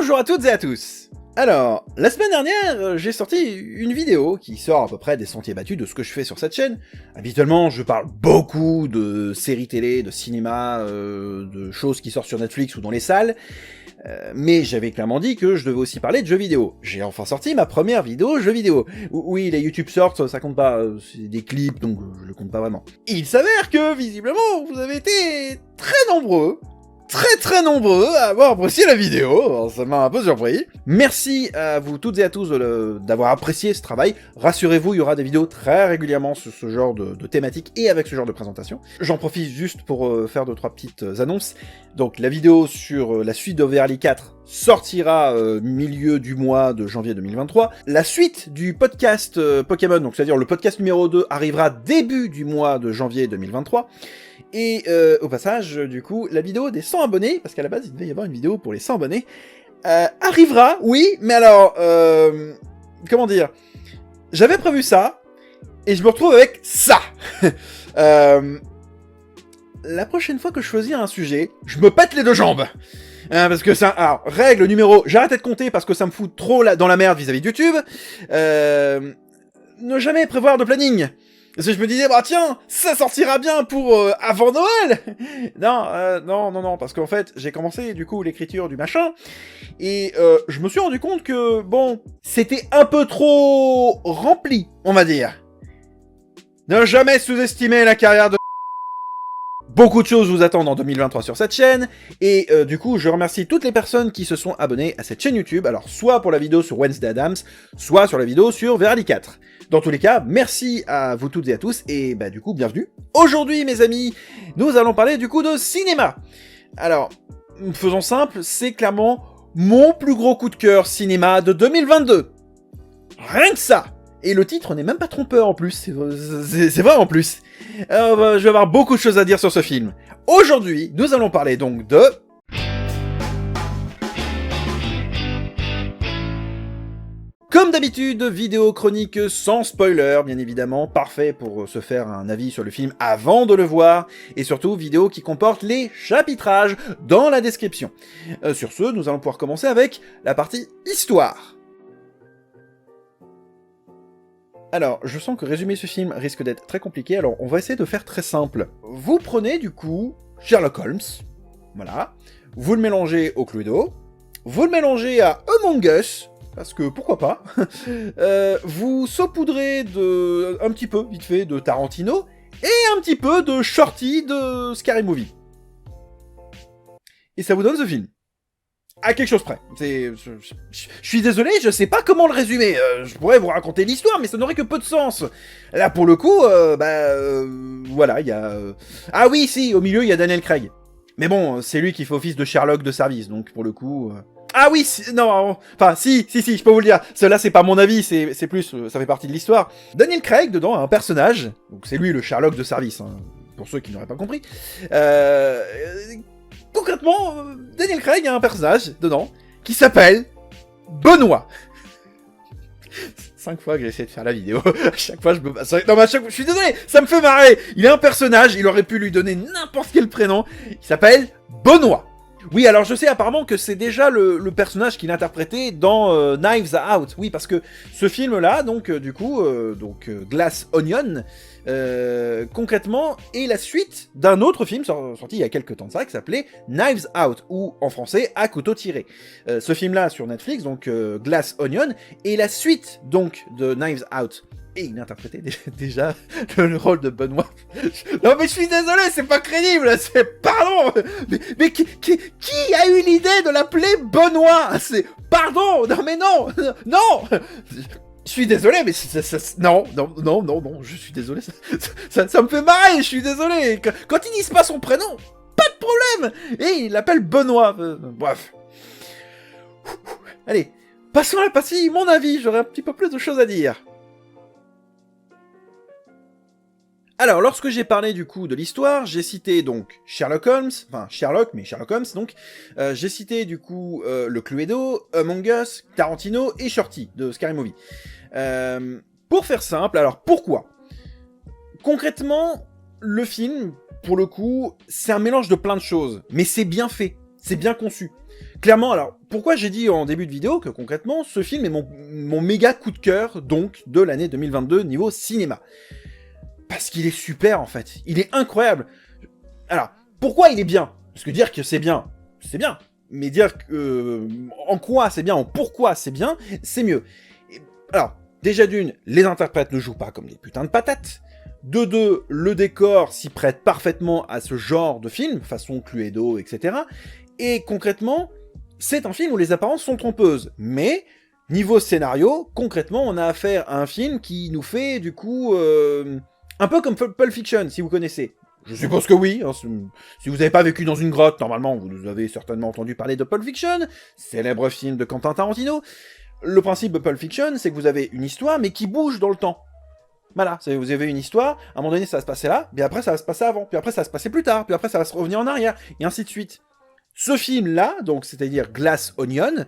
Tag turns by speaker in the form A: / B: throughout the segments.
A: Bonjour à toutes et à tous. Alors, la semaine dernière, j'ai sorti une vidéo qui sort à peu près des sentiers battus de ce que je fais sur cette chaîne. Habituellement, je parle beaucoup de séries télé, de cinéma, de choses qui sortent sur Netflix ou dans les salles, mais j'avais clairement dit que je devais aussi parler de jeux vidéo. J'ai enfin sorti ma première vidéo jeux vidéo. Oui, les YouTube Shorts, ça compte pas, c'est des clips, donc je le compte pas vraiment. Il s'avère que, visiblement, vous avez été très nombreux à avoir apprécié la vidéo, alors ça m'a un peu surpris. Merci à vous toutes et à tous d'avoir apprécié ce travail. Rassurez-vous, il y aura des vidéos très régulièrement sur ce genre de thématique et avec ce genre de présentation. J'en profite juste pour faire 2-3 petites annonces. Donc la vidéo sur la suite d'Overly 4 sortira milieu du mois de janvier 2023. La suite du podcast Pokémon, donc c'est-à-dire le podcast numéro 2, arrivera début du mois de janvier 2023. Et au passage, du coup, la vidéo des 100 abonnés, parce qu'à la base, il devait y avoir une vidéo pour les 100 abonnés, arrivera, oui, mais alors, comment dire, j'avais prévu ça, et je me retrouve avec ça. La prochaine fois que je choisis un sujet, je me pète les deux jambes. Parce que ça, alors, règle numéro, j'arrête de compter parce que ça me fout trop dans la merde vis-à-vis de YouTube. Ne jamais prévoir de planning. Parce que je me disais, bah tiens, ça sortira bien pour avant Noël. Non, parce qu'en fait, j'ai commencé du coup l'écriture du machin, et je me suis rendu compte que, bon, c'était un peu trop rempli, on va dire. Ne jamais sous-estimer la carrière de... Beaucoup de choses vous attendent en 2023 sur cette chaîne, et du coup, je remercie toutes les personnes qui se sont abonnées à cette chaîne YouTube, alors soit pour la vidéo sur Wednesday Addams, soit sur la vidéo sur Verly 4. Dans tous les cas, merci à vous toutes et à tous, et bah du coup, bienvenue. Aujourd'hui, mes amis, nous allons parler du coup de cinéma. Alors, faisons simple, c'est clairement mon plus gros coup de cœur cinéma de 2022. Rien que ça. Et le titre n'est même pas trompeur en plus, c'est vrai en plus. Alors, je vais avoir beaucoup de choses à dire sur ce film. Aujourd'hui, nous allons parler donc de... Comme d'habitude, vidéo chronique sans spoiler, bien évidemment, parfait pour se faire un avis sur le film avant de le voir, et surtout vidéo qui comporte les chapitrages dans la description. Sur ce, nous allons pouvoir commencer avec la partie histoire. Alors, je sens que résumer ce film risque d'être très compliqué, alors on va essayer de faire très simple. Vous prenez du coup Sherlock Holmes, voilà, vous le mélangez au Cluedo, vous le mélangez à Among Us, parce que pourquoi pas, vous saupoudrez un petit peu, vite fait, de Tarantino, et un petit peu de Shorty de Scary Movie. Et ça vous donne ce film. À quelque chose près. Je suis désolé, je sais pas comment le résumer. Je pourrais vous raconter l'histoire, mais ça n'aurait que peu de sens. Là, pour le coup, voilà, il y a... Ah oui, si, au milieu, il y a Daniel Craig. Mais bon, c'est lui qui fait office de Sherlock de service, donc pour le coup... Ah oui, non, enfin, si, je peux vous le dire. Cela, c'est pas mon avis, c'est plus, ça fait partie de l'histoire. Daniel Craig, dedans, a un personnage, donc c'est lui le Sherlock de service, hein, pour ceux qui n'auraient pas compris. Concrètement, Daniel Craig a un personnage, dedans, qui s'appelle Benoît. 5 fois que j'ai essayé de faire la vidéo, à chaque fois je me... Non mais à chaque fois, je suis désolé, ça me fait marrer. Il a un personnage, il aurait pu lui donner n'importe quel prénom, il s'appelle Benoît. Oui, alors je sais apparemment que c'est déjà le personnage qu'il interprétait dans Knives Out. Oui, parce que ce film-là, donc du coup, Glass Onion, concrètement, est la suite d'un autre film sorti il y a quelques temps de ça, qui s'appelait Knives Out, ou en français, À couteau tiré. Ce film-là sur Netflix, donc Glass Onion, est la suite donc de Knives Out. Et il interprétait déjà le rôle de Benoît. Non mais je suis désolé, c'est pas crédible, c'est... Pardon. Mais qui a eu l'idée de l'appeler Benoît? C'est... Pardon. Non mais non. Non. Je suis désolé, mais non, je suis désolé, ça me fait marrer, je suis désolé. Quand ils disent pas son prénom, pas de problème. Et il l'appelle Benoît. Bref. Allez, passons à la partie, mon avis, j'aurais un petit peu plus de choses à dire. Alors, lorsque j'ai parlé du coup de l'histoire, j'ai cité donc Sherlock Holmes, enfin Sherlock, mais Sherlock Holmes donc, j'ai cité du coup le Cluedo, Among Us, Tarantino et Shorty de Scary Movie. Pour faire simple, alors pourquoi? Concrètement, le film, pour le coup, c'est un mélange de plein de choses, mais c'est bien fait. c'est bien conçu. Clairement, alors, pourquoi j'ai dit en début de vidéo que concrètement, ce film est mon méga coup de cœur, donc, de l'année 2022 niveau cinéma. Parce qu'il est super, en fait. Il est incroyable. Alors, pourquoi il est bien? Parce que dire que c'est bien. Mais dire en quoi c'est bien, en pourquoi c'est bien, c'est mieux. Alors, déjà d'une, les interprètes ne jouent pas comme des putains de patates. De deux, le décor s'y prête parfaitement à ce genre de film, façon Cluedo, etc. Et concrètement, c'est un film où les apparences sont trompeuses. Mais, niveau scénario, concrètement, on a affaire à un film qui nous fait, du coup, un peu comme Pulp Fiction, si vous connaissez. Je suppose que oui. Hein, si vous n'avez pas vécu dans une grotte, normalement, vous avez certainement entendu parler de Pulp Fiction, célèbre film de Quentin Tarantino. Le principe de Pulp Fiction, c'est que vous avez une histoire, mais qui bouge dans le temps. Voilà, vous avez une histoire, à un moment donné ça va se passer là, puis après ça va se passer avant, puis après ça va se passer plus tard, puis après ça va se revenir en arrière, et ainsi de suite. Ce film-là, donc c'est-à-dire Glass Onion,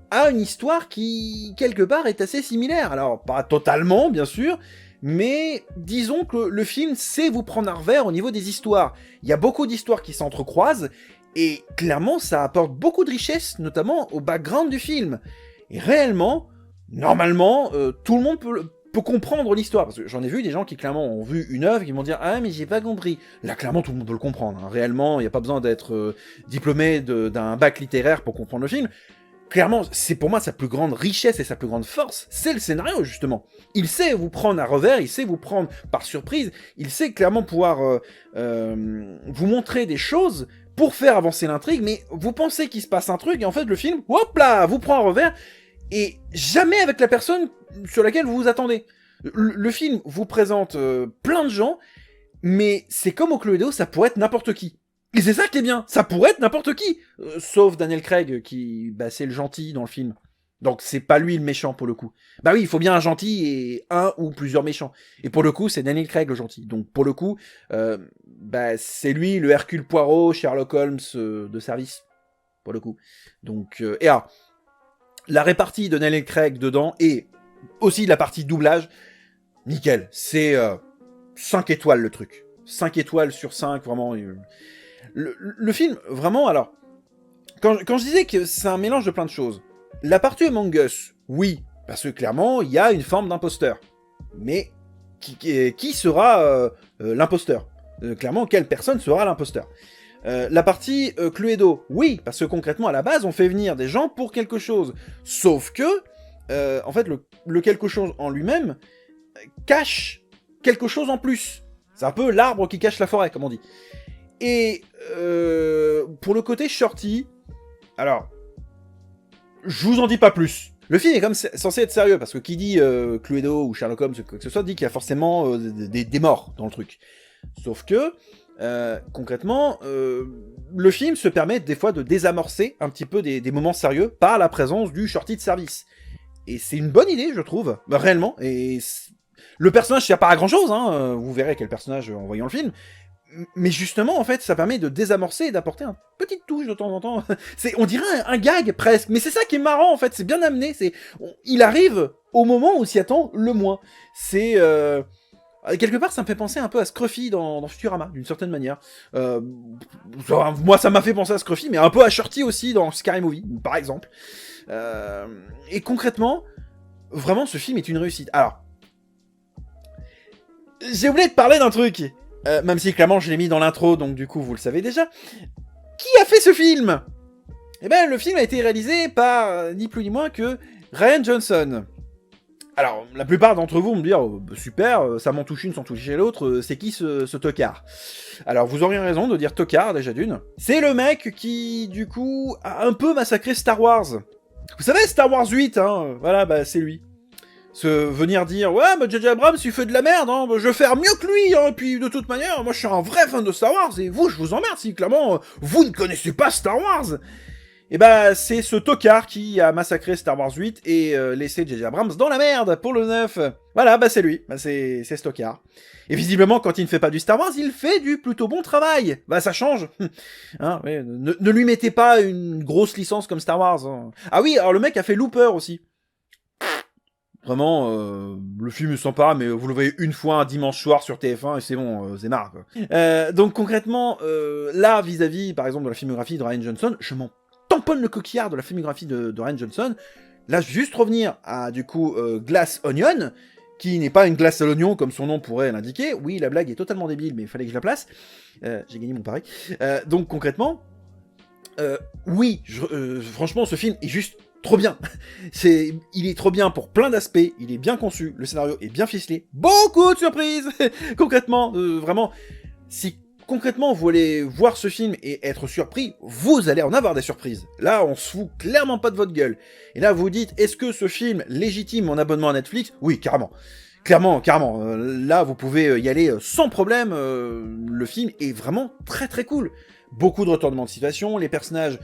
A: a une histoire qui, quelque part, est assez similaire. Alors, pas totalement, bien sûr, mais disons que le film sait vous prendre à revers au niveau des histoires. Il y a beaucoup d'histoires qui s'entrecroisent, et clairement ça apporte beaucoup de richesse, notamment au background du film. Et réellement, normalement, tout le monde peut comprendre l'histoire, parce que j'en ai vu des gens qui clairement ont vu une œuvre, qui vont dire « Ah mais j'ai pas compris ». Là clairement tout le monde peut le comprendre, hein. Réellement il n'y a pas besoin d'être diplômé d'un bac littéraire pour comprendre le film. Clairement, c'est pour moi sa plus grande richesse et sa plus grande force, c'est le scénario justement. Il sait vous prendre à revers, il sait vous prendre par surprise, il sait clairement pouvoir vous montrer des choses pour faire avancer l'intrigue, mais vous pensez qu'il se passe un truc, et en fait le film, hop là, vous prend à revers, et jamais avec la personne sur laquelle vous vous attendez. Le film vous présente plein de gens, mais c'est comme au Cluedo, ça pourrait être n'importe qui. Et c'est ça qui est bien, ça pourrait être n'importe qui, sauf Daniel Craig, qui, bah, c'est le gentil dans le film. Donc c'est pas lui le méchant pour le coup. Bah oui, il faut bien un gentil et un ou plusieurs méchants. Et pour le coup, c'est Daniel Craig le gentil. Donc pour le coup, bah c'est lui le Hercule Poirot, Sherlock Holmes de service. Pour le coup. Donc, et alors, la répartie de Daniel Craig dedans et aussi la partie doublage, nickel. C'est 5 étoiles le truc. 5 étoiles sur 5, vraiment. Le film, vraiment, alors, quand je disais que c'est un mélange de plein de choses, la partie Among Us, oui, parce que clairement, il y a une forme d'imposteur. Mais qui sera l'imposteur? Clairement, quelle personne sera l'imposteur? La partie Cluedo, oui, parce que concrètement, à la base, on fait venir des gens pour quelque chose. Sauf que, en fait, le quelque chose en lui-même cache quelque chose en plus. C'est un peu l'arbre qui cache la forêt, comme on dit. Et pour le côté shorty, alors, je vous en dis pas plus. Le film est comme censé être sérieux, parce que qui dit Cluedo ou Sherlock Holmes, quoi que ce soit, dit qu'il y a forcément des morts dans le truc. Sauf que, concrètement, le film se permet des fois de désamorcer un petit peu des moments sérieux par la présence du shorty de service. Et c'est une bonne idée, je trouve, réellement. Et le personnage sert pas à grand chose, hein, vous verrez quel personnage en voyant le film. Mais justement, en fait, ça permet de désamorcer et d'apporter une petite touche de temps en temps. On dirait un gag, presque. Mais c'est ça qui est marrant, en fait. C'est bien amené. Il arrive au moment où s'y attend le moins. C'est... quelque part, ça me fait penser un peu à Scruffy dans Futurama, d'une certaine manière. Moi, ça m'a fait penser à Scruffy, mais un peu à Shorty aussi dans Scary Movie, par exemple. Et concrètement, vraiment, ce film est une réussite. Alors, j'ai oublié de parler d'un truc. Même si clairement je l'ai mis dans l'intro, donc du coup vous le savez déjà. Qui a fait ce film? Eh ben le film a été réalisé par ni plus ni moins que Rian Johnson. Alors la plupart d'entre vous vont me dire super, ça m'en touche une sans toucher l'autre, c'est qui ce tocard? Alors vous auriez raison de dire tocard déjà d'une. C'est le mec qui du coup a un peu massacré Star Wars. Vous savez Star Wars 8, hein, voilà, bah c'est lui. Venir dire « Ouais, mais J.J. Abrams, il fait de la merde, hein, je vais faire mieux que lui, hein, et puis de toute manière, moi je suis un vrai fan de Star Wars, et vous, je vous emmerde si, clairement, vous ne connaissez pas Star Wars !» Et bah, c'est ce tocard qui a massacré Star Wars 8 et laissé J.J. Abrams dans la merde pour le 9. Voilà, bah c'est lui, bah c'est ce tocard. Et visiblement, quand il ne fait pas du Star Wars, il fait du plutôt bon travail. Bah ça change. Hein, ouais, ne lui mettez pas une grosse licence comme Star Wars. Hein. Ah oui, alors le mec a fait Looper aussi. Vraiment, le film est sympa, mais vous le voyez une fois un dimanche soir sur TF1 et c'est bon, c'est marre, quoi. Donc concrètement, là, vis-à-vis, par exemple, de la filmographie de Rian Johnson, je m'en tamponne le coquillard de la filmographie de Rian Johnson. Là, je vais juste revenir à, du coup, Glass Onion, qui n'est pas une glace à l'oignon, comme son nom pourrait l'indiquer. Oui, la blague est totalement débile, mais il fallait que je la place. J'ai gagné mon pari. Donc concrètement, oui, franchement, ce film est juste trop bien. Il est trop bien pour plein d'aspects, il est bien conçu, le scénario est bien ficelé, beaucoup de surprises. Concrètement, vraiment, si concrètement vous voulez voir ce film et être surpris, vous allez en avoir des surprises. Là, on se fout clairement pas de votre gueule. Et là, vous vous dites, est-ce que ce film légitime mon abonnement à Netflix? Oui, carrément. Clairement, carrément. Là, vous pouvez y aller sans problème. Le film est vraiment très très cool. Beaucoup de retournements de situation, les personnages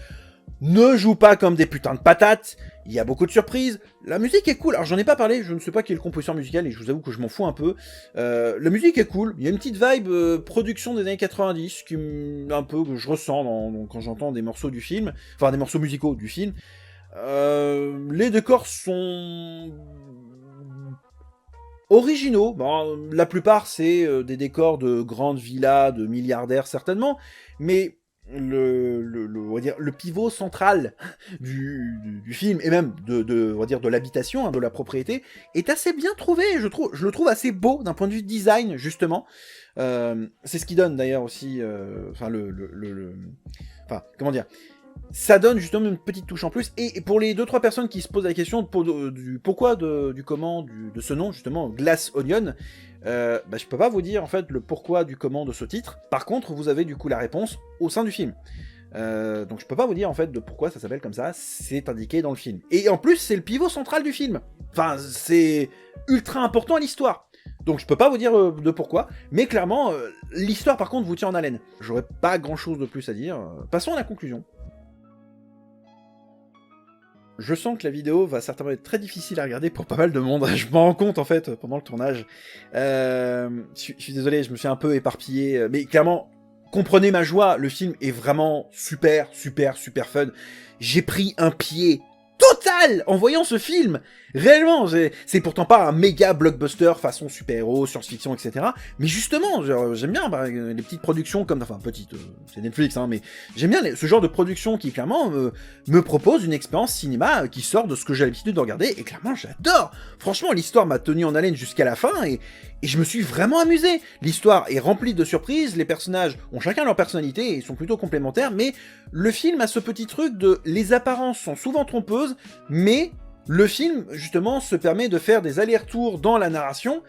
A: ne jouent pas comme des putains de patates, il y a beaucoup de surprises, la musique est cool, alors j'en ai pas parlé, je ne sais pas qui est le compositeur musical et je vous avoue que je m'en fous un peu, la musique est cool, il y a une petite vibe production des années 90, un peu que je ressens quand j'entends des morceaux du film, enfin des morceaux musicaux du film. Les décors sont originaux, bon, la plupart c'est des décors de grandes villas, de milliardaires certainement, mais on va dire, le pivot central du film, et même on va dire, de l'habitation, hein, de la propriété, est assez bien trouvé, je le trouve assez beau d'un point de vue design, justement. C'est ce qui donne d'ailleurs aussi, enfin, enfin, comment dire, ça donne justement une petite touche en plus, et pour les 2-3 personnes qui se posent la question du pourquoi, du comment, de ce nom, justement, Glass Onion, je peux pas vous dire en fait le pourquoi du comment de ce titre. Par contre, vous avez du coup la réponse au sein du film. Donc je peux pas vous dire en fait de pourquoi ça s'appelle comme ça, c'est indiqué dans le film. Et en plus, c'est le pivot central du film. Enfin, c'est ultra important à l'histoire. Donc je peux pas vous dire de pourquoi, mais clairement, l'histoire par contre vous tient en haleine. J'aurais pas grand chose de plus à dire. Passons à la conclusion. Je sens que la vidéo va certainement être très difficile à regarder pour pas mal de monde, je m'en rends compte en fait pendant le tournage. Je suis désolé, je me suis un peu éparpillé, mais clairement, comprenez ma joie, le film est vraiment super, super, super fun. J'ai pris un pied total en voyant ce film. Réellement, c'est pourtant pas un méga blockbuster façon super-héros, science-fiction, etc. Mais justement, j'aime bien les petites productions comme... Enfin, petites, c'est Netflix, hein, mais j'aime bien ce genre de production qui, clairement, me propose une expérience cinéma qui sort de ce que j'ai l'habitude de regarder, et clairement, j'adore. Franchement, l'histoire m'a tenu en haleine jusqu'à la fin, et je me suis vraiment amusé. L'histoire est remplie de surprises, les personnages ont chacun leur personnalité, et sont plutôt complémentaires, mais le film a ce petit truc de... Les apparences sont souvent trompeuses, mais... Le film, justement, se permet de faire des allers-retours dans la narration,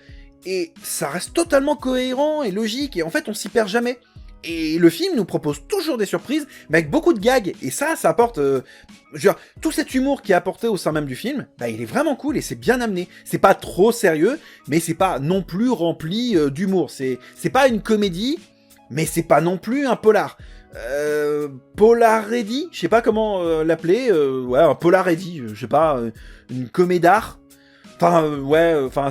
A: et ça reste totalement cohérent et logique, et en fait, on s'y perd jamais. Et le film nous propose toujours des surprises, mais avec beaucoup de gags, et ça apporte... genre, tout cet humour qui est apporté au sein même du film, il est vraiment cool, et c'est bien amené. C'est pas trop sérieux, mais c'est pas non plus rempli d'humour. C'est pas une comédie, mais c'est pas non plus un polar. Polaredy, je sais pas comment l'appeler, ouais, un Polaredy, je sais pas, une comédar. Enfin, ouais, enfin,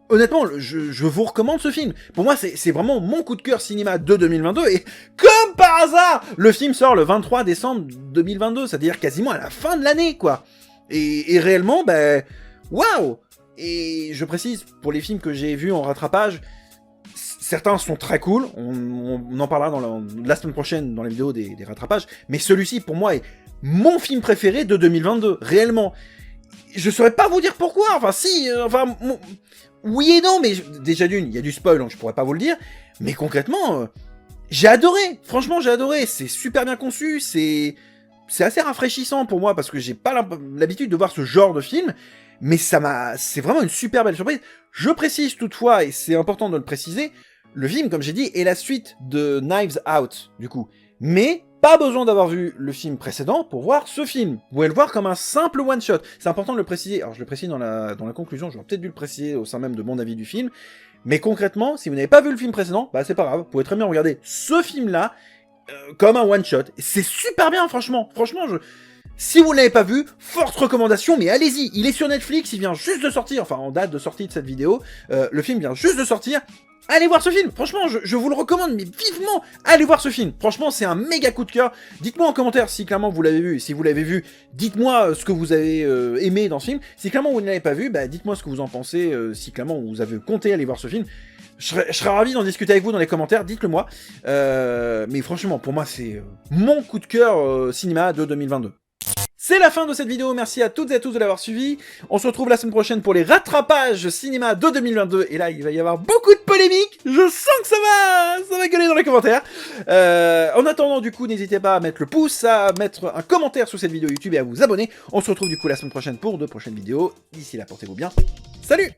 A: honnêtement, je vous recommande ce film. Pour moi, c'est vraiment mon coup de cœur cinéma de 2022, et comme par hasard, le film sort le 23 décembre 2022, c'est-à-dire quasiment à la fin de l'année, quoi. Et réellement, waouh! Et je précise, pour les films que j'ai vus en rattrapage, certains sont très cool, on en parlera dans la semaine prochaine dans la vidéo des rattrapages, mais celui-ci, pour moi, est mon film préféré de 2022, réellement. Je saurais pas vous dire pourquoi, enfin si, oui et non, mais déjà d'une, il y a du spoil, donc je pourrais pas vous le dire, mais concrètement, j'ai adoré, franchement j'ai adoré, c'est super bien conçu, c'est assez rafraîchissant pour moi, parce que j'ai pas l'habitude de voir ce genre de film, mais c'est vraiment une super belle surprise. Je précise toutefois, et c'est important de le préciser, le film, comme j'ai dit, est la suite de Knives Out, du coup. Mais pas besoin d'avoir vu le film précédent pour voir ce film. Vous pouvez le voir comme un simple one-shot. C'est important de le préciser. Alors, je le précise dans la conclusion, j'aurais peut-être dû le préciser au sein même de mon avis du film. Mais concrètement, si vous n'avez pas vu le film précédent, c'est pas grave. Vous pouvez très bien regarder ce film-là comme un one-shot. C'est super bien, franchement. Franchement, si vous ne l'avez pas vu, forte recommandation, mais allez-y, il est sur Netflix, il vient juste de sortir, enfin en date de sortie de cette vidéo, le film vient juste de sortir, allez voir ce film. Franchement, je vous le recommande, mais vivement, allez voir ce film. Franchement, c'est un méga coup de cœur. Dites-moi en commentaire si clairement vous l'avez vu. Et si vous l'avez vu, dites-moi ce que vous avez aimé dans ce film. Si clairement vous ne l'avez pas vu, bah, dites-moi ce que vous en pensez. Si clairement vous avez compté aller voir ce film. Je serais ravi d'en discuter avec vous dans les commentaires, dites-le moi. Mais franchement, pour moi, c'est mon coup de cœur cinéma de 2022. C'est la fin de cette vidéo, merci à toutes et à tous de l'avoir suivi. On se retrouve la semaine prochaine pour les rattrapages cinéma de 2022. Et là, il va y avoir beaucoup de polémiques. Je sens que ça va gueuler dans les commentaires. En attendant, du coup, n'hésitez pas à mettre le pouce, à mettre un commentaire sous cette vidéo YouTube et à vous abonner. On se retrouve du coup la semaine prochaine pour de prochaines vidéos. D'ici là, portez-vous bien. Salut!